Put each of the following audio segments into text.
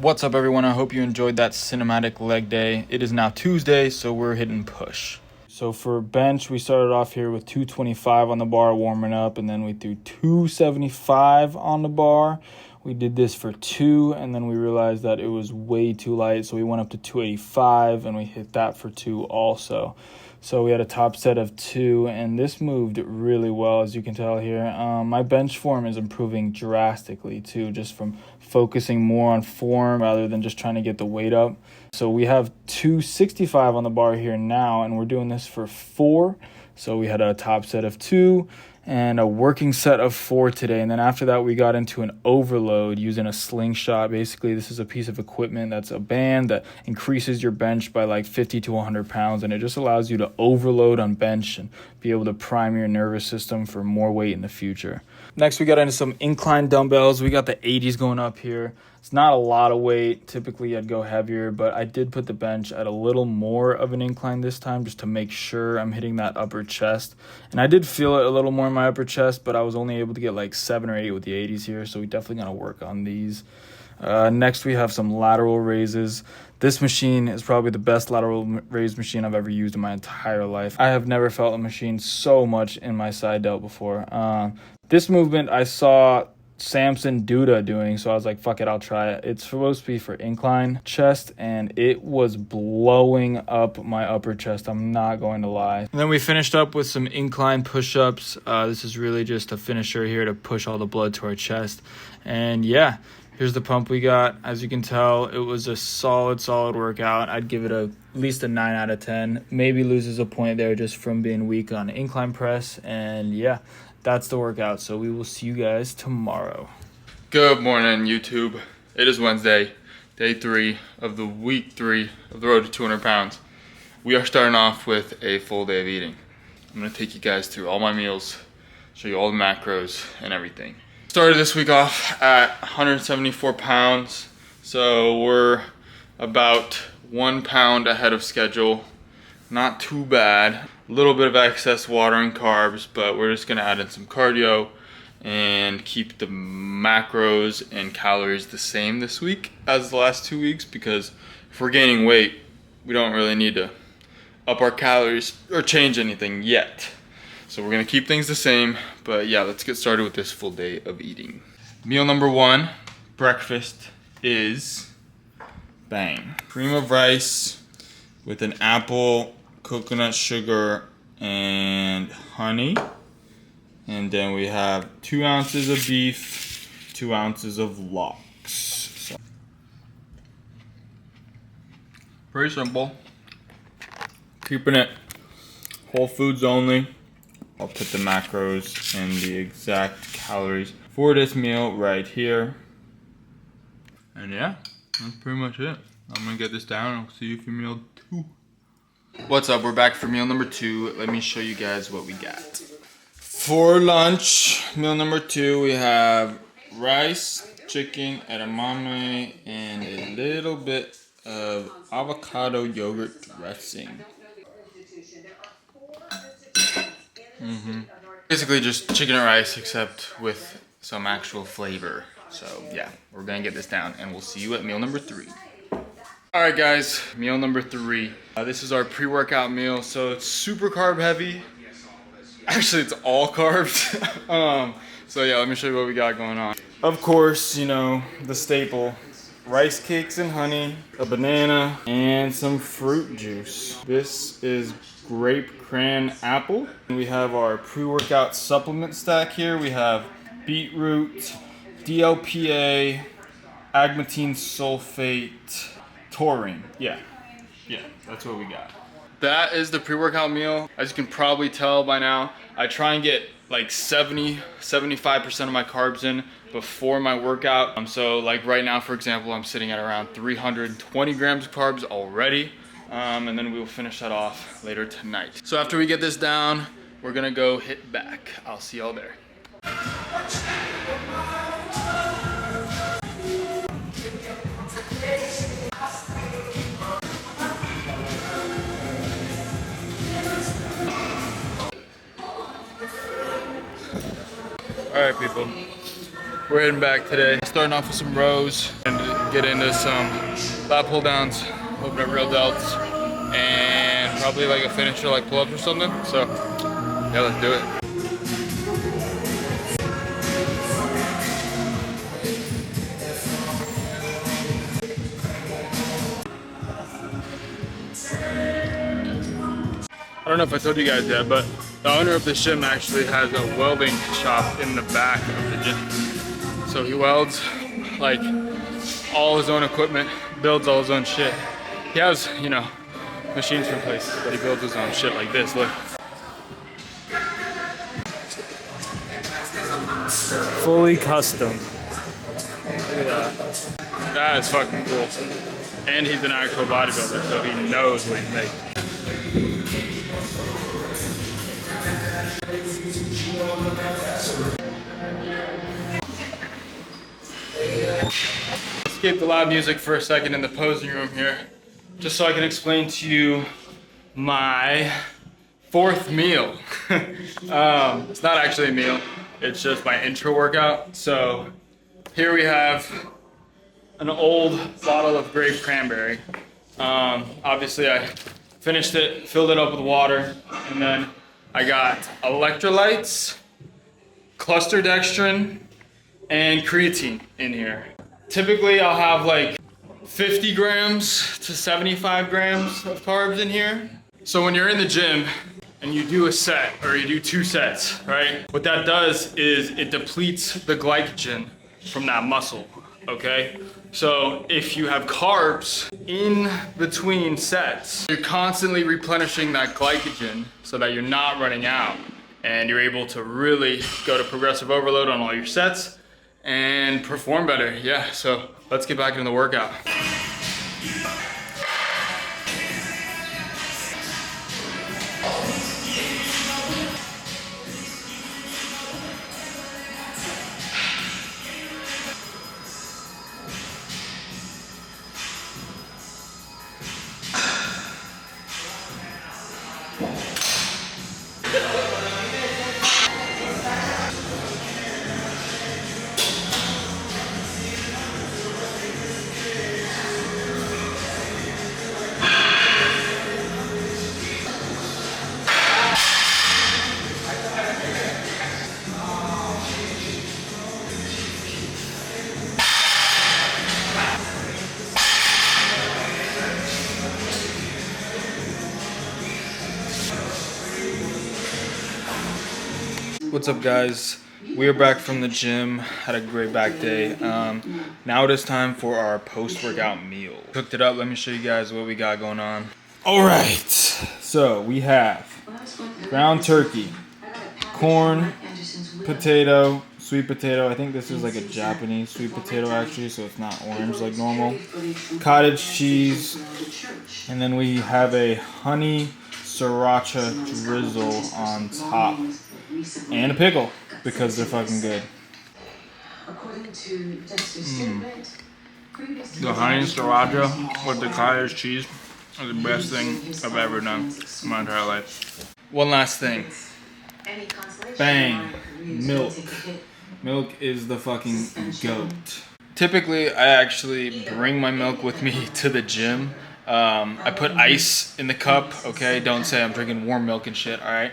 What's up, everyone? I hope you enjoyed that cinematic leg day. It is now Tuesday, so we're hitting push. So for bench, we started off here with 225 on the bar warming up, and then we threw 275 on the bar. We did this for 2, and then we realized that it was way too light, so we went up to 285, and we hit that for 2 also. So we had a top set of 2, and this moved really well, as you can tell here. My bench form is improving drastically, too, just from focusing more on form rather than just trying to get the weight up. So we have 265 on the bar here now, and we're doing this for 4. So we had a top set of 2 and a working set of 4 today. And then after that, we got into an overload using a slingshot. Basically, this is a piece of equipment that's a band that increases your bench by like 50 to 100 pounds. And it just allows you to overload on bench and be able to prime your nervous system for more weight in the future. Next, we got into some incline dumbbells. We got the 80s going up here. It's not a lot of weight. Typically, I'd go heavier, but I did put the bench at a little more of an incline this time just to make sure I'm hitting that upper chest. And I did feel it a little more in my upper chest, but I was only able to get like 7 or 8 with the 80s here, so we definitely got to work on these. Next, we have some lateral raises. This machine is probably the best lateral raise machine I've ever used in my entire life. I have never felt a machine so much in my side delt before. This movement I saw Samson Duda doing, so I was like, fuck it, I'll try it. It's supposed to be for incline chest, and it was blowing up my upper chest. I'm not going to lie. And then we finished up with some incline push-ups. This is really just a finisher here to push all the blood to our chest. And yeah, here's the pump we got. As you can tell, it was a solid workout. I'd give it at least a 9 out of 10. Maybe loses a point there just from being weak on incline press. And yeah, that's the workout. So we will see you guys tomorrow. Good morning, YouTube. It is Wednesday, day 3 of the week 3 of the road to 200 pounds. We are starting off with a full day of eating. I'm gonna take you guys through all my meals, show you all the macros and everything. Started this week off at 174 pounds, so we're about 1 pound ahead of schedule. Not too bad. A little bit of excess water and carbs, but we're just gonna add in some cardio and keep the macros and calories the same this week as the last 2 weeks, because if we're gaining weight, we don't really need to up our calories or change anything yet. So we're gonna keep things the same, but yeah, let's get started with this full day of eating. Meal number 1, breakfast, is bang. Cream of rice with an apple, coconut sugar, and honey. And then we have 2 ounces of beef, 2 ounces of lox. So, pretty simple. Keeping it whole foods only. I'll put the macros and the exact calories for this meal right here. And yeah, that's pretty much it. I'm gonna get this down and I'll see you for meal 2. What's up? We're back for meal number 2. Let me show you guys what we got. For lunch, meal number 2, we have rice, chicken, edamame, and a little bit of avocado yogurt dressing. Basically just chicken and rice, except with some actual flavor. So yeah, we're gonna get this down and we'll see you at meal number 3. All right guys, meal number 3. This is our pre-workout meal. So it's super carb heavy. Actually, it's all carbs. So yeah, let me show you what we got going on. Of course, you know, the staple. Rice cakes and honey, a banana, and some fruit juice. This is grape cran apple. And we have our pre-workout supplement stack here. We have beetroot, DLPA, agmatine sulfate, taurine. Yeah, that's what we got. That is the pre-workout meal. As you can probably tell by now, I try and get like 70-75% of my carbs in before my workout. So like right now, for example, I'm sitting at around 320 grams of carbs already. And then we will finish that off later tonight. So after we get this down, we're gonna go hit back. I'll see y'all there. All right, people, we're heading back today. Starting off with some rows, and get into some lat pull downs, open up real delts, and probably like a finisher like pull-ups or something. So yeah, let's do it. I don't know if I told you guys yet, but the owner of the gym actually has a welding shop in the back of the gym. So he welds like all his own equipment, builds all his own shit. He has, you know, machines from places, but he builds his own shit like this, look. Fully custom. Look at that. That is fucking cool. And he's an actual bodybuilder, so he knows what he's making. Skip the loud music for a second in the posing room here, just so I can explain to you my fourth meal. It's not actually a meal, it's just my intro workout. So here we have an old bottle of grape cranberry. Obviously I finished it, filled it up with water, and then I got electrolytes, cluster dextrin, and creatine in here. Typically I'll have like 50 grams to 75 grams of carbs in here. So when you're in the gym and you do a set or you do 2 sets, right? What that does is it depletes the glycogen from that muscle, okay? So if you have carbs in between sets, you're constantly replenishing that glycogen so that you're not running out, and you're able to really go to progressive overload on all your sets and perform better. Yeah, so let's get back into the workout. What's up, guys? We are back from the gym. Had a great back day. Now it is time for our post-workout meal. Cooked it up. Let me show you guys what we got going on. All right. So we have ground turkey, corn, potato, sweet potato. I think this is like a Japanese sweet potato actually, so it's not orange like normal. Cottage cheese, and then we have a honey sriracha drizzle on top. And a pickle, because they're fucking good. The honey sriracha with the cottage cheese is the best thing I've ever done in my entire life. One last thing. Bang. Milk. Milk is the fucking goat. Typically, I actually bring my milk with me to the gym. I put ice in the cup, okay? Don't say I'm drinking warm milk and shit, alright?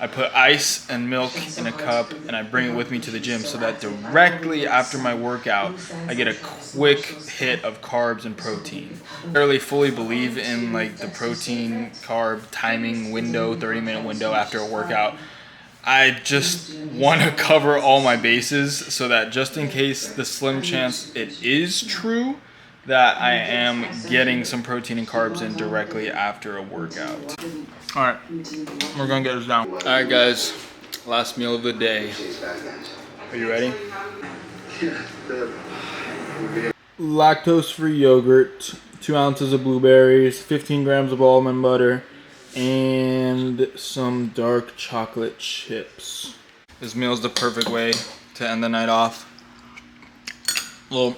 I put ice and milk in a cup and I bring it with me to the gym so that directly after my workout, I get a quick hit of carbs and protein. I really fully believe in like the protein carb timing window, 30-minute window after a workout. I just want to cover all my bases so that just in case the slim chance it is true, that I am getting some protein and carbs in directly after a workout. All right, we're gonna get this down. All right, guys, last meal of the day. Are you ready? Lactose-free yogurt, 2 ounces of blueberries, 15 grams of almond butter, and some dark chocolate chips. This meal is the perfect way to end the night off. A little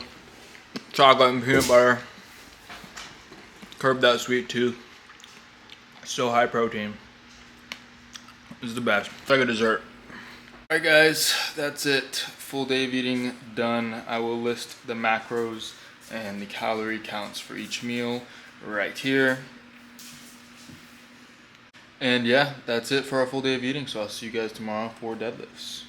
chocolate and peanut butter. Curb that sweet tooth. Still high protein. This is the best. It's like a dessert. Alright guys, that's it. Full day of eating done. I will list the macros and the calorie counts for each meal right here. And yeah, that's it for our full day of eating. So I'll see you guys tomorrow for deadlifts.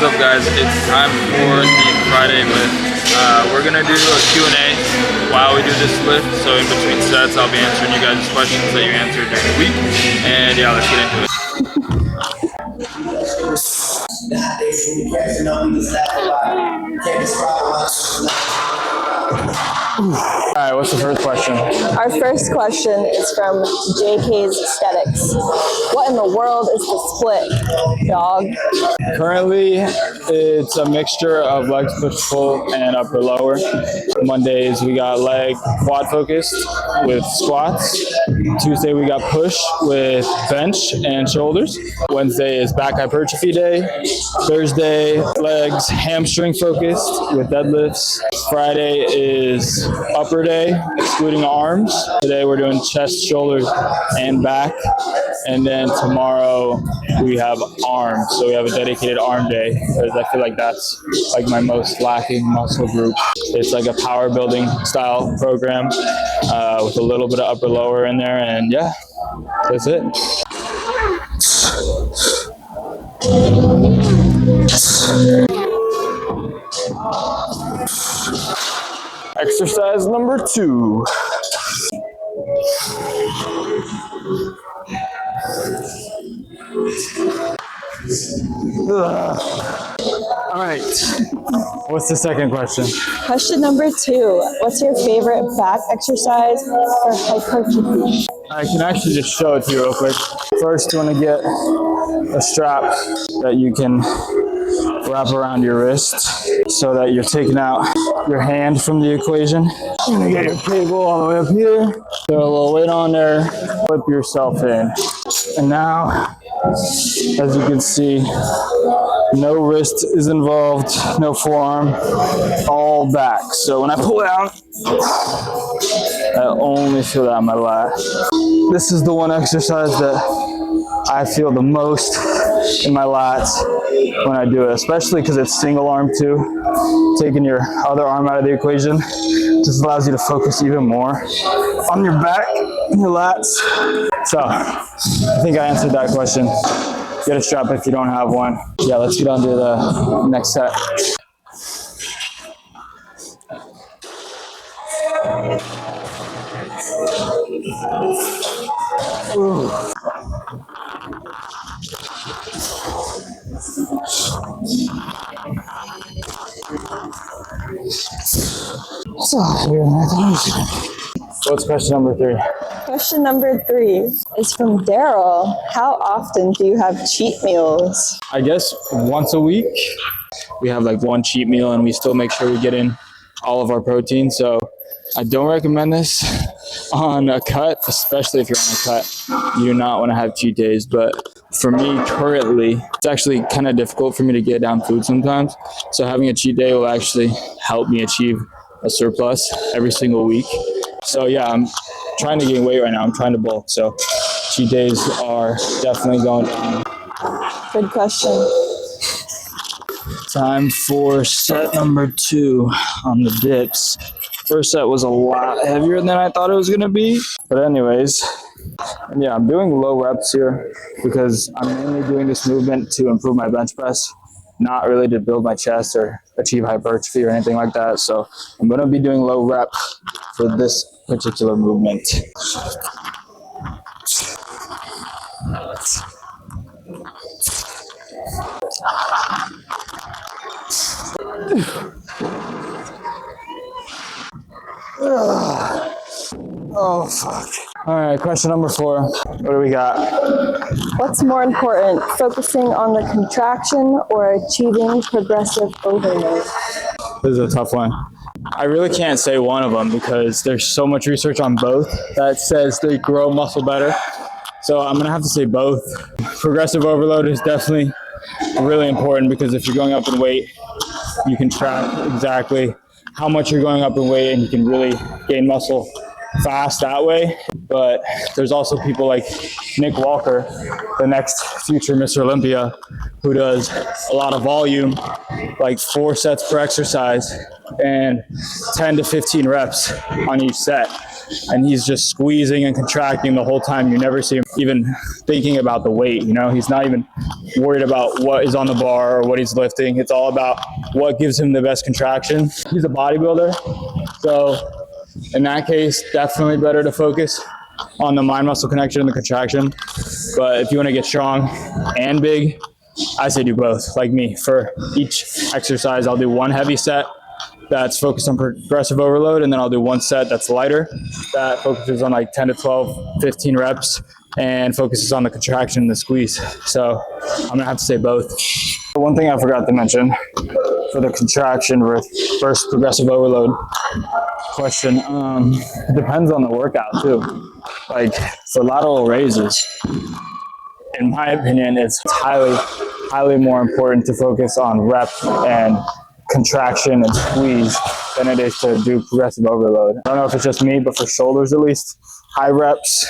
What's up, guys? It's time for the Friday lift. We're gonna do a Q&A while we do this lift. So in between sets, I'll be answering you guys' questions that you answered during the week. And yeah, let's get into it. Alright, what's the first question? Our first question is from JK's Aesthetics. What in the world is the split, dog? Currently, it's a mixture of legs, push, pull, and upper lower. Mondays, we got leg quad focused with squats. Tuesday, we got push with bench and shoulders. Wednesday is back hypertrophy day. Thursday, legs hamstring focused with deadlifts. Friday is upper day, excluding arms. Today, we're doing chest, shoulders, and back. And then tomorrow, we have arms. So we have a dedicated arm day because I feel like that's like my most lacking muscle group. It's like a power building style program with a little bit of upper lower in there, and yeah, that's it. Exercise number 2. All right. What's the second question? Question number 2. What's your favorite back exercise for hypertrophy? I can actually just show it to you real quick. First, you want to get a strap that you can wrap around your wrist so that you're taking out your hand from the equation. You're going to get your cable all the way up here. Throw a little weight on there. Whip yourself in. And now, as you can see, no wrist is involved, no forearm, all back. So when I pull out, I only feel that in my lat. This is the one exercise that I feel the most in my lats when I do it, especially because it's single arm too. Taking your other arm out of the equation just allows you to focus even more on your back and your lats. So I think I answered that question. Get a strap if you don't have one. Yeah, let's get on to the next set. Ooh. What's question number 3? Question number 3 is from Daryl. How often do you have cheat meals? I guess once a week. We have like one cheat meal and we still make sure we get in all of our protein. So I don't recommend this on a cut, especially if you're on a cut. You do not want to have cheat days. But for me currently, it's actually kind of difficult for me to get down food sometimes. So having a cheat day will actually help me achieve a surplus every single week. So yeah, I'm trying to gain weight right now. I'm trying to bulk. So cheat days are definitely going down. Good question. Time for set number 2 on the dips. First set was a lot heavier than I thought it was gonna be. But anyways, yeah, I'm doing low reps here because I'm mainly doing this movement to improve my bench press, not really to build my chest or achieve hypertrophy or anything like that. So I'm gonna be doing low rep for this particular movement. Oh, fuck. All right, question number 4. What do we got? What's more important, focusing on the contraction or achieving progressive overload? This is a tough one. I really can't say one of them because there's so much research on both that says they grow muscle better. So I'm gonna have to say both. Progressive overload is definitely really important because if you're going up in weight, you can track exactly how much you're going up in weight and you can really gain muscle fast that way. But there's also people like Nick Walker, the next future Mr. Olympia, who does a lot of volume, like 4 sets per exercise and 10 to 15 reps on each set. And he's just squeezing and contracting the whole time. You never see him even thinking about the weight, you know? He's not even worried about what is on the bar or what he's lifting. It's all about what gives him the best contraction. He's a bodybuilder, so in that case, definitely better to focus on the mind-muscle connection and the contraction. But if you want to get strong and big, I say do both, like me. For each exercise, I'll do one heavy set that's focused on progressive overload, and then I'll do one set that's lighter that focuses on like 10 to 12, 15 reps and focuses on the contraction and the squeeze. So I'm gonna have to say both. One thing I forgot to mention for the contraction versus progressive overload question, it depends on the workout too. Like for lateral raises, in my opinion, it's highly more important to focus on rep and contraction and squeeze than it is to do progressive overload. I don't know if it's just me, but for shoulders at least, high reps,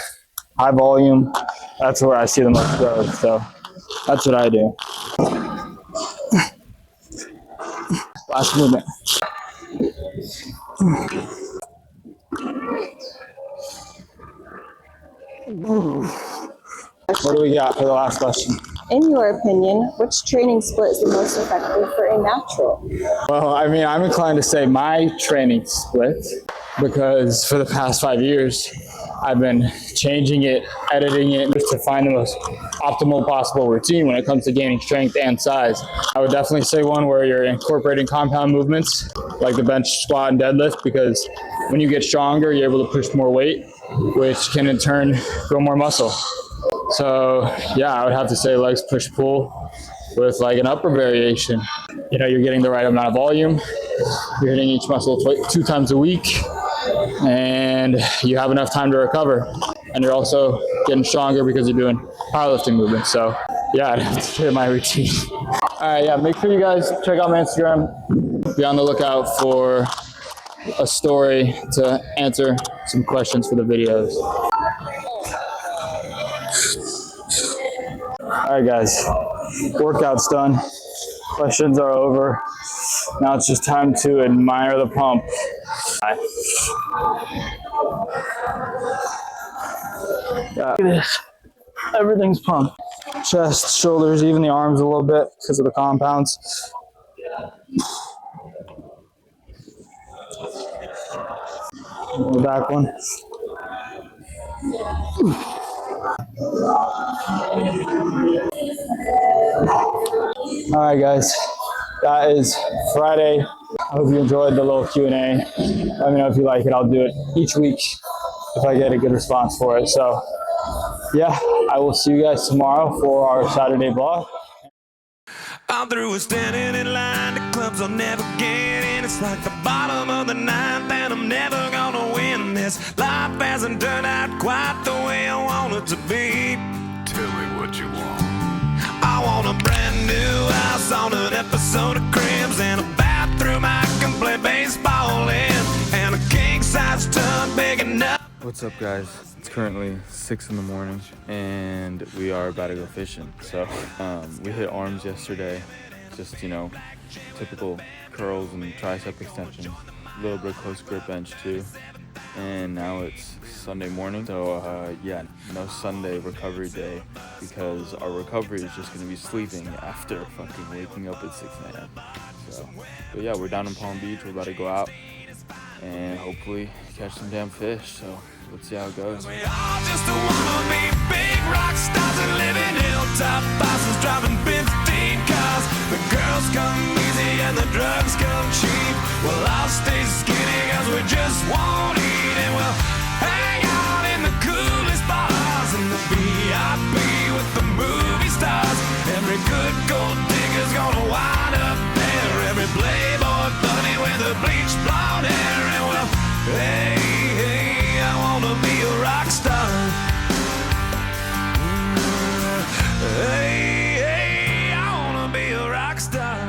high volume, that's where I see the most growth. So that's what I do. Last movement. What do we got for the last question? In your opinion, which training split is the most effective for a natural? Well, I mean, I'm inclined to say my training split because for the past 5 years, I've been changing it, editing it just to find the most optimal possible routine when it comes to gaining strength and size. I would definitely say one where you're incorporating compound movements like the bench, squat, and deadlift, because when you get stronger, you're able to push more weight, which can in turn grow more muscle. So yeah, I would have to say legs push pull with like an upper variation. You know, you're getting the right amount of volume, you're hitting each muscle 2 times a week, and you have enough time to recover. And you're also getting stronger because you're doing powerlifting movements. So yeah, I'd have to share my routine. All right, yeah, make sure you guys check out my Instagram. Be on the lookout for a story to answer some questions for the videos. All right, guys, workout's done. Questions are over. Now it's just time to admire the pump. Yeah, look at this. Everything's pumped. Chest, shoulders, even the arms a little bit because of the compounds. The back one. All right, guys, that is Friday. I hope you enjoyed the little Q&A. Let me know if you like it. I'll do it each week if I get a good response for it. So yeah, I will see you guys tomorrow for our Saturday vlog. I'm through with standing in line, the clubs I'll never get in. It's like the bottom of the ninth and I'm never gonna win this. Life hasn't turned out quite the way I want it to be. Tell me what you want. I want a brand new house on an episode of Cribs, and a bathroom I can play baseball in, and a king-size tub big enough. What's up, guys? It's currently 6 in the morning and we are about to go fishing. So we hit arms yesterday, just, you know, typical curls and tricep extensions, a little bit of close grip bench too. And now it's Sunday morning, so yeah, no Sunday recovery day because our recovery is just gonna be sleeping after fucking waking up at 6 a.m. So, but yeah, we're down in Palm Beach. We're about to go out and hopefully catch some damn fish. So let's see how it goes. We all just wanna be big rock stars and live in hilltop houses, driving 15 cars. The girls come easy and the drugs come cheap. Well, I'll stay skinny cause we just won't eat, and we'll hang out in the coolest bars in the VIP with the movie stars. Every good gold digger's gonna wind up there. Every playboy bunny with the bleached blonde hair, and well, hey, hey, I wanna be a rock star. Hey, hey, I wanna be a rock star.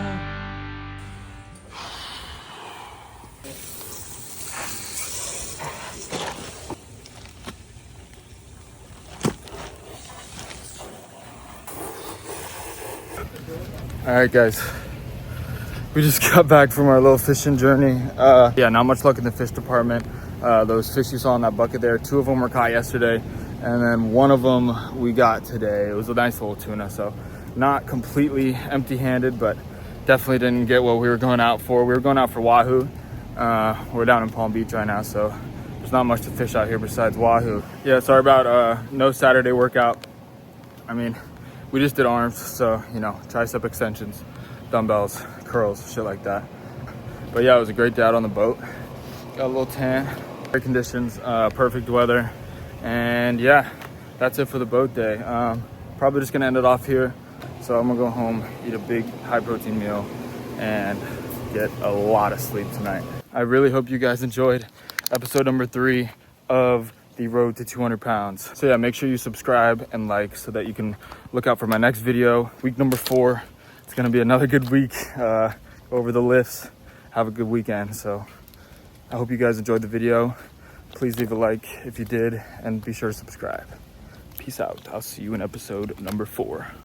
All right, guys. We just got back from our little fishing journey. Yeah, not much luck in the fish department. Those fish you saw in that bucket there, 2 of them were caught yesterday, and then 1 of them we got today. It was a nice little tuna, so not completely empty-handed, but definitely didn't get what we were going out for. We were going out for wahoo. We're down in Palm Beach right now, so there's not much to fish out here besides wahoo. Yeah, sorry about no Saturday workout. I mean, we just did arms, so, you know, tricep extensions, dumbbells, curls, shit like that. But yeah, it was a great day out on the boat. Got a little tan, great conditions, perfect weather. And yeah, that's it for the boat day. Probably just gonna end it off here. So I'm gonna go home, eat a big high protein meal, and get a lot of sleep tonight. I really hope you guys enjoyed episode number 3 of the road to 200 pounds. So yeah, make sure you subscribe and like so that you can look out for my next video. Week number 4, it's gonna be another good week. Go over the lifts, have a good weekend. So I hope you guys enjoyed the video. Please leave a like if you did, and be sure to subscribe. Peace out. I'll see you in episode number 4.